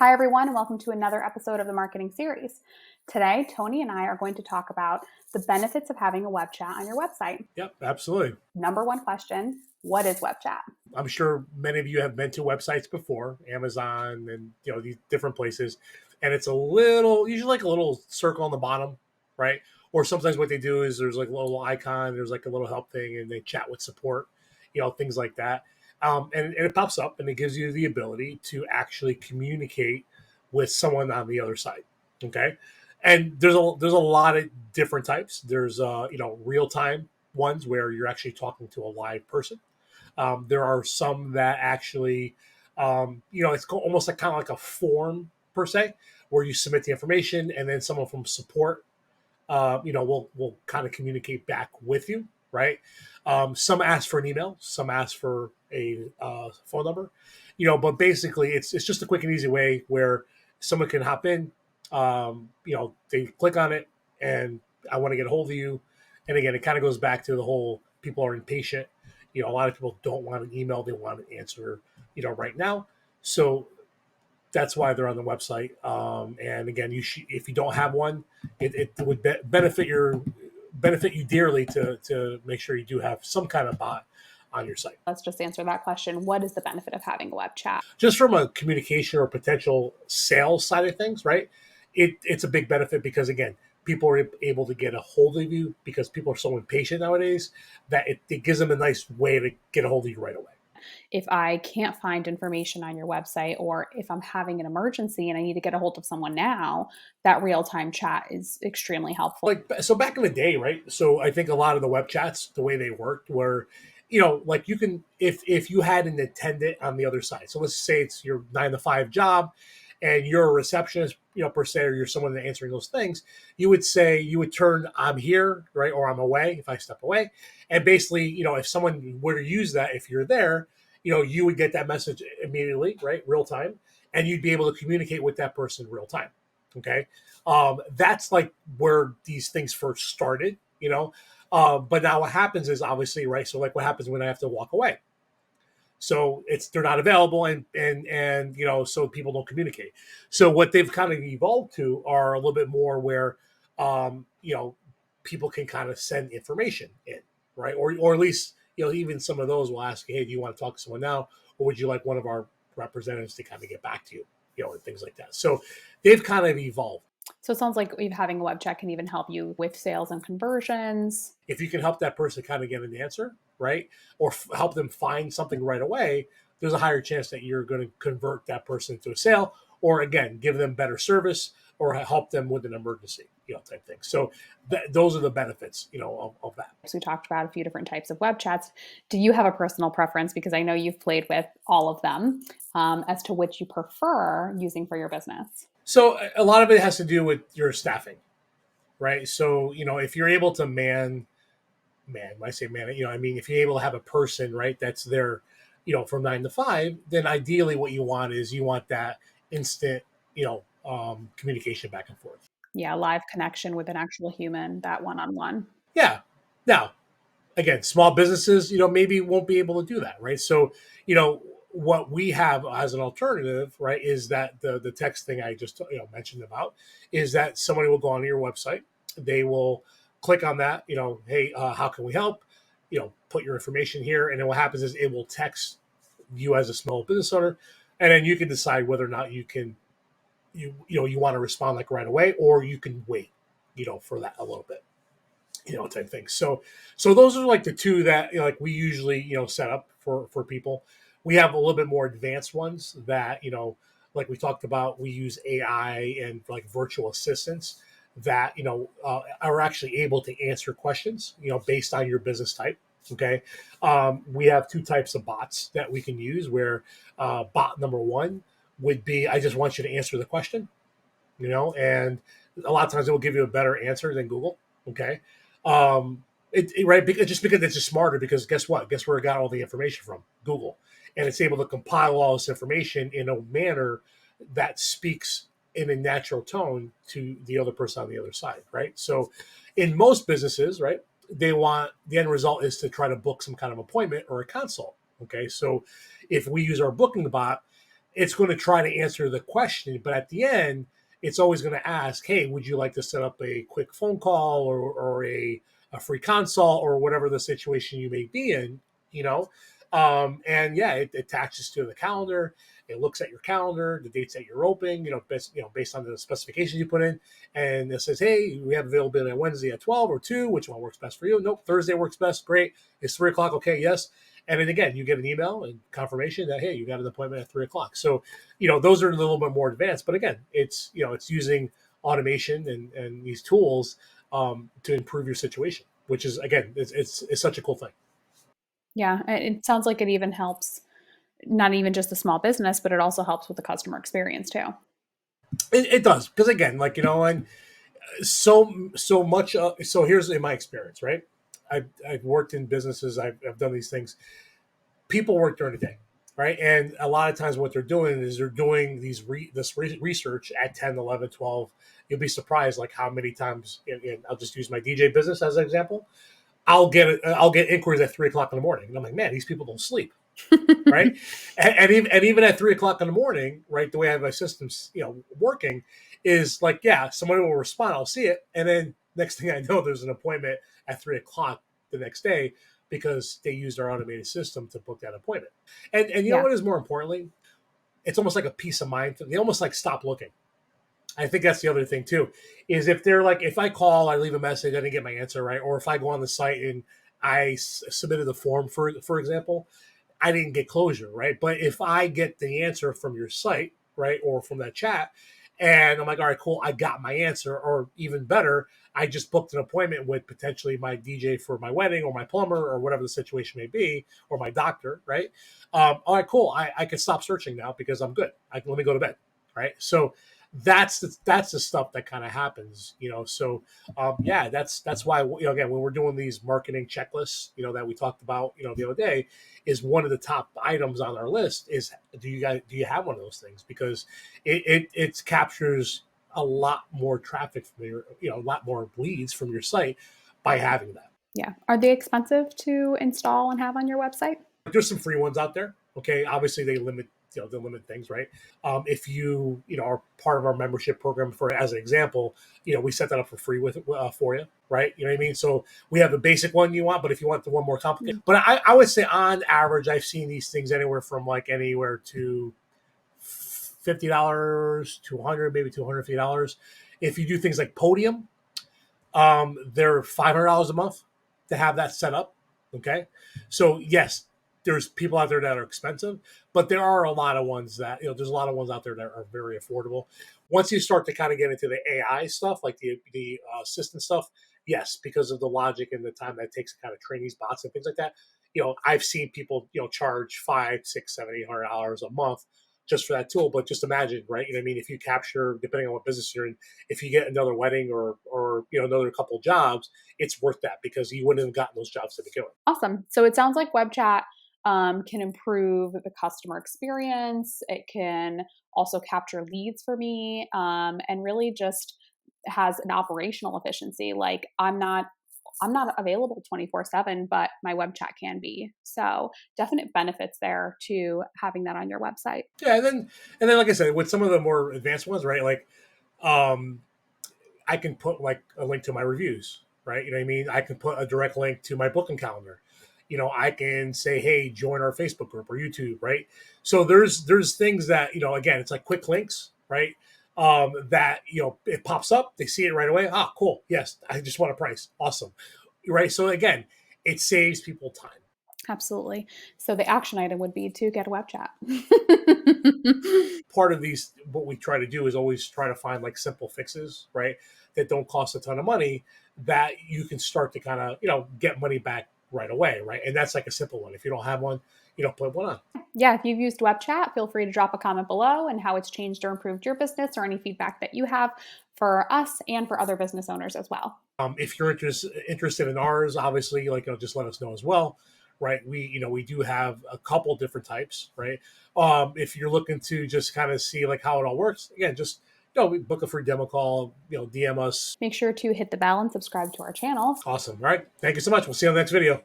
Hi, everyone, and welcome to another episode of the Marketing Series. Today, Tony and I are going to talk about the benefits of having a web chat on your website. Yep, absolutely. Number one question, what is web chat? I'm sure many of you have been to websites before, Amazon and these different places, and it's usually like a little circle on the bottom, right? Or sometimes what they do is there's like a little icon, there's like a little help thing, and they chat with support, things like that. And it pops up and it gives you the ability to actually communicate with someone on the other side. Okay, and there's a lot of different types. There's real time ones where you're actually talking to a live person. There are some that actually, it's almost like kind of like a form per se, where you submit the information and then someone from support, will kind of communicate back with you, right? Some ask for an email, some ask for a phone number, but basically it's just a quick and easy way where someone can hop in, they click on it and I want to get a hold of you. And again, it kind of goes back to the whole people are impatient. A lot of people don't want an email; they want an answer, right now. So that's why they're on the website. And again, if you don't have one, it would benefit you dearly to make sure you do have some kind of bot on your site. Let's just answer that question. What is the benefit of having a web chat? Just from a communication or potential sales side of things, right? It's a big benefit because again, people are able to get a hold of you because people are so impatient nowadays that it gives them a nice way to get a hold of you right away. If I can't find information on your website, or if I'm having an emergency and I need to get a hold of someone now, that real-time chat is extremely helpful. So back in the day, right? So I think a lot of the web chats, the way they worked were, like you can, if you had an attendant on the other side. So let's say it's your 9 to 5 job and you're a receptionist, per se, or you're someone that's answering those things, you would turn I'm here, right? Or I'm away if I step away. And basically, if someone were to use that, if you're there, you would get that message immediately, right? Real time. And you'd be able to communicate with that person real time. Okay. That's like where these things first started, but now what happens is obviously, right? So like what happens when I have to walk away? So they're not available and so people don't communicate. So what they've kind of evolved to are a little bit more where um, you know people can kind of send information in, right? Or at least even some of those will ask, hey, do you want to talk to someone now, or would you like one of our representatives to kind of get back to you, and things like that. So they've kind of evolved. So it sounds like having a web chat can even help you with sales and conversions. If you can help that person kind of get an answer, right, or help them find something right away, there's a higher chance that you're going to convert that person to a sale, or again, give them better service, or help them with an emergency, type thing. So those are the benefits, of that. So we talked about a few different types of web chats. Do you have a personal preference? Because I know you've played with all of them, as to which you prefer using for your business. So a lot of it has to do with your staffing, right? So if you're able to when I say man, I mean, if you're able to have a person, right, that's there, from 9 to 5, then ideally what you want is you want that instant, communication back and forth. Yeah, live connection with an actual human, that one-on-one. Yeah. Now, again, small businesses, maybe won't be able to do that, right? So, what we have as an alternative, right, is that the text thing I just mentioned about is that somebody will go onto your website, they will click on that, hey, how can we help? Put your information here, and then what happens is it will text you as a small business owner, and then you can decide whether or not you want to respond like right away, or you can wait, for that a little bit, type thing. So those are like the two that like we usually set up for people. We have a little bit more advanced ones that like we talked about. We use AI and like virtual assistants that are actually able to answer questions based on your business type. Okay, we have two types of bots that we can use. Where bot number one would be, I just want you to answer the question, and a lot of times it will give you a better answer than Google. Okay. Right. Just because it's just smarter, because guess what? Guess where it got all the information from? Google. And it's able to compile all this information in a manner that speaks in a natural tone to the other person on the other side. Right. So in most businesses, right, the end result is to try to book some kind of appointment or a consult. Okay. So if we use our booking bot, it's going to try to answer the question, but at the end, it's always going to ask, hey, would you like to set up a quick phone call or a free consult or whatever the situation you may be in, you know? And yeah, it attaches to the calendar. It looks at your calendar, the dates that you're open, based on the specifications you put in, and it says, hey, we have availability on Wednesday at 12 or 2. Which one works best for you? Nope, Thursday works best. Great. It's 3 o'clock. Okay, yes. And then again, you get an email and confirmation that, hey, you got an appointment at 3 o'clock. So, those are a little bit more advanced. But again, it's using automation and these tools to improve your situation, which is, again, it's such a cool thing. Yeah, it sounds like it even helps not even just the small business, but it also helps with the customer experience too. It does. Because again, and so much. So here's in my experience, right? I've worked in businesses. I've done these things. People work during the day, right? And a lot of times what they're doing is they're doing this research at 10, 11, 12. You'll be surprised like how many times, and I'll just use my DJ business as an example. I'll get inquiries at 3 o'clock in the morning. And I'm like, man, these people don't sleep, right? And even at 3 o'clock in the morning, right, the way I have my systems, working is like, yeah, somebody will respond, I'll see it. And then next thing I know, there's an appointment at 3 o'clock the next day because they used our automated system to book that appointment. And you know Yeah. what is more importantly? It's almost like a peace of mind. They almost like stop looking. I think that's the other thing too, is if they're like, if I call, I leave a message, I didn't get my answer right, or if I go on the site and I submitted the form for example, I didn't get closure, right? But if I get the answer from your site, right, or from that chat, and I'm like, all right, cool, I got my answer, or even better, I just booked an appointment with potentially my DJ for my wedding or my plumber or whatever the situation may be, or my doctor, right? All right, cool, I can stop searching now because I'm good. Let me go to bed, right? So that's the stuff that kind of happens, So yeah, that's why again when we're doing these marketing checklists, that we talked about, the other day, is one of the top items on our list is do you have one of those things because it captures a lot more traffic from your a lot more leads from your site by having that. Yeah. Are they expensive to install and have on your website? There's some free ones out there. Okay, obviously they limit things, right? If you are part of our membership program, for as an example, we set that up for free for you, right? You know what I mean? So we have the basic one you want, but if you want the one more complicated, Mm. but I would say on average, I've seen these things anywhere to $50 to 100, maybe $250. If you do things like Podium, they're $500 a month to have that set up. Okay, so yes, there's people out there that are expensive, but there are a lot of ones that there's a lot of ones out there that are very affordable. Once you start to kind of get into the AI stuff, like the assistant stuff, yes, because of the logic and the time that it takes to kind of train these bots and things like that. I've seen people charge 5, 6, 7, $800 a month just for that tool. But just imagine, right? I mean, if you capture, depending on what business you're in, if you get another wedding or another couple jobs, it's worth that because you wouldn't have gotten those jobs to begin with. Awesome. So it sounds like web chat can improve the customer experience. It can also capture leads for me, and really just has an operational efficiency. Like I'm not available 24/7, but my web chat can be. So definite benefits there to having that on your website. Yeah, and then like I said, with some of the more advanced ones, right? Like, um, I can put like a link to my reviews, right? You know what I mean? I can put a direct link to my booking calendar. I can say, hey, join our Facebook group or YouTube, right? So there's things that again, it's like quick links, right? That it pops up, they see it right away. Ah, cool. Yes, I just want a price. Awesome, right? So again, it saves people time. Absolutely. So the action item would be to get a web chat. Part of these, what we try to do is always try to find like simple fixes, right? That don't cost a ton of money that you can start to kind of, get money back right away, right? And that's like a simple one. If you don't have one, put one on. Yeah, if you've used web chat, feel free to drop a comment below and how it's changed or improved your business or any feedback that you have for us and for other business owners as well. If you're interested in ours, obviously, just let us know as well, right? We do have a couple different types, right? If you're looking to just kind of see like how it all works, again, just we book a free demo call, DM us. Make sure to hit the bell and subscribe to our channel. Awesome. All right. Thank you so much. We'll see you on the next video.